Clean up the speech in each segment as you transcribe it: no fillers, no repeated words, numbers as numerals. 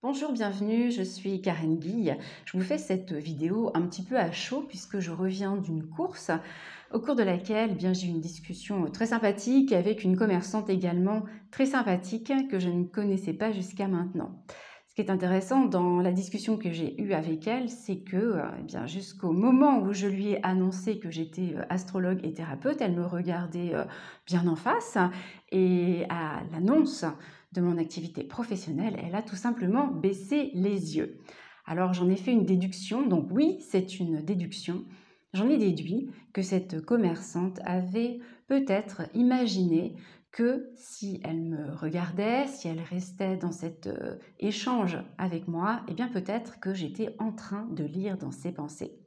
Bonjour, bienvenue, je suis Karen Guy. Je vous fais cette vidéo un petit peu à chaud puisque je reviens d'une course au cours de laquelle j'ai eu une discussion très sympathique avec une commerçante également très sympathique que je ne connaissais pas jusqu'à maintenant. Ce qui est intéressant dans la discussion que j'ai eue avec elle, c'est que jusqu'au moment où je lui ai annoncé que j'étais astrologue et thérapeute, elle me regardait bien en face et à l'annonce de mon activité professionnelle, elle a tout simplement baissé les yeux. Alors j'en ai fait une déduction, donc oui, c'est une déduction. J'en ai déduit que cette commerçante avait peut-être imaginé que si elle me regardait, si elle restait dans cet échange avec moi, eh bien peut-être que j'étais en train de lire dans ses pensées.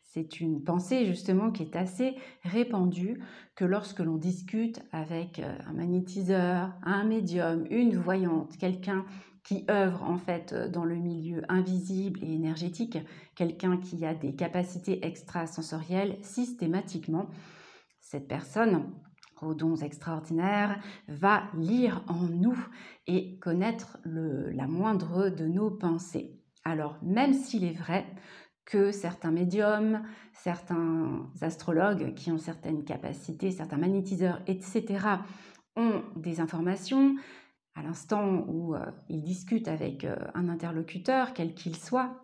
C'est une pensée justement qui est assez répandue, que lorsque l'on discute avec un magnétiseur, un médium, une voyante, quelqu'un qui œuvre en fait dans le milieu invisible et énergétique, quelqu'un qui a des capacités extrasensorielles, systématiquement, cette personne aux dons extraordinaires va lire en nous et connaître la moindre de nos pensées. Alors, même s'il est vrai que certains médiums, certains astrologues qui ont certaines capacités, certains magnétiseurs, etc., ont des informations à l'instant où ils discutent avec un interlocuteur, quel qu'il soit,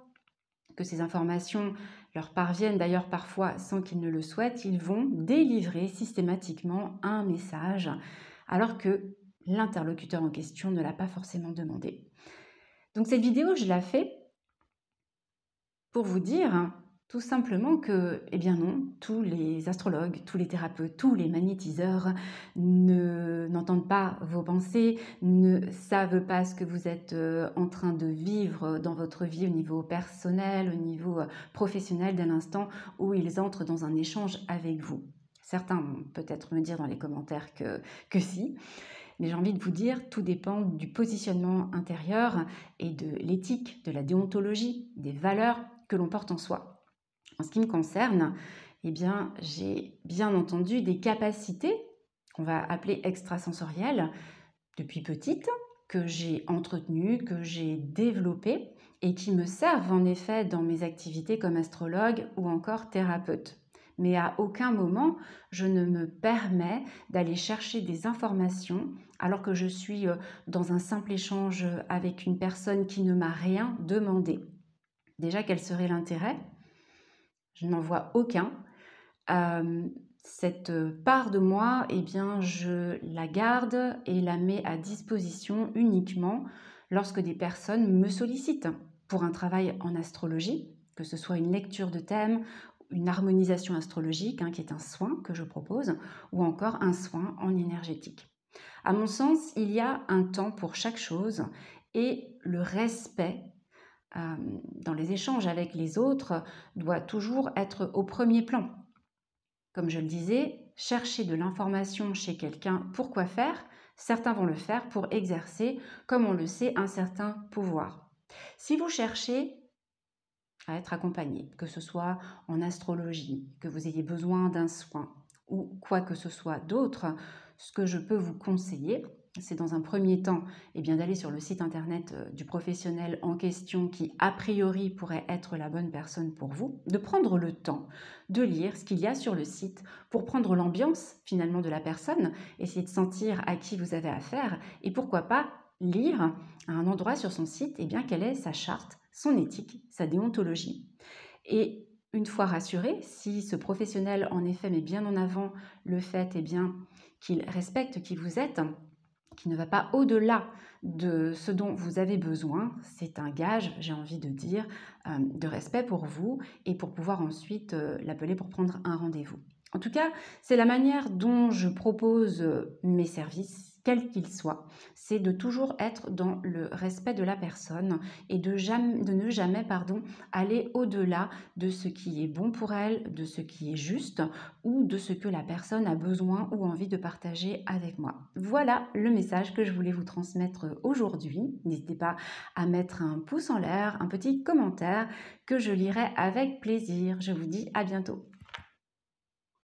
que ces informations leur parviennent d'ailleurs parfois sans qu'ils ne le souhaitent, ils vont délivrer systématiquement un message alors que l'interlocuteur en question ne l'a pas forcément demandé. Donc cette vidéo, je la fais pour vous dire tout simplement que, eh bien non, tous les astrologues, tous les thérapeutes, tous les magnétiseurs n'entendent pas vos pensées, ne savent pas ce que vous êtes en train de vivre dans votre vie au niveau personnel, au niveau professionnel dès l'instant où ils entrent dans un échange avec vous. Certains vont peut-être me dire dans les commentaires que si, mais j'ai envie de vous dire, tout dépend du positionnement intérieur et de l'éthique, de la déontologie, des valeurs que l'on porte en soi. En ce qui me concerne, j'ai bien entendu des capacités qu'on va appeler extrasensorielles depuis petite, que j'ai entretenues, que j'ai développées et qui me servent en effet dans mes activités comme astrologue ou encore thérapeute. Mais à aucun moment, je ne me permets d'aller chercher des informations alors que je suis dans un simple échange avec une personne qui ne m'a rien demandé. Déjà, quel serait l'intérêt? Je n'en vois aucun. Cette part de moi, je la garde et la mets à disposition uniquement lorsque des personnes me sollicitent pour un travail en astrologie, que ce soit une lecture de thème, une harmonisation astrologique, qui est un soin que je propose, ou encore un soin en énergétique. À mon sens, il y a un temps pour chaque chose et le respect dans les échanges avec les autres doit toujours être au premier plan. Comme je le disais, chercher de l'information chez quelqu'un pour quoi faire, certains vont le faire pour exercer, comme on le sait, un certain pouvoir. Si vous cherchez à être accompagné, que ce soit en astrologie, que vous ayez besoin d'un soin ou quoi que ce soit d'autre, ce que je peux vous conseiller, c'est dans un premier temps d'aller sur le site internet du professionnel en question qui a priori pourrait être la bonne personne pour vous, de prendre le temps de lire ce qu'il y a sur le site pour prendre l'ambiance finalement de la personne, essayer de sentir à qui vous avez affaire et pourquoi pas lire à un endroit sur son site quelle est sa charte, son éthique, sa déontologie. Et une fois rassuré, si ce professionnel en effet met bien en avant le fait qu'il respecte qui vous êtes, qui ne va pas au-delà de ce dont vous avez besoin, c'est un gage, j'ai envie de dire, de respect pour vous et pour pouvoir ensuite l'appeler pour prendre un rendez-vous. En tout cas, c'est la manière dont je propose mes services, quels qu'ils soient. C'est de toujours être dans le respect de la personne et de ne jamais aller au-delà de ce qui est bon pour elle, de ce qui est juste ou de ce que la personne a besoin ou envie de partager avec moi. Voilà le message que je voulais vous transmettre aujourd'hui. N'hésitez pas à mettre un pouce en l'air, un petit commentaire que je lirai avec plaisir. Je vous dis à bientôt.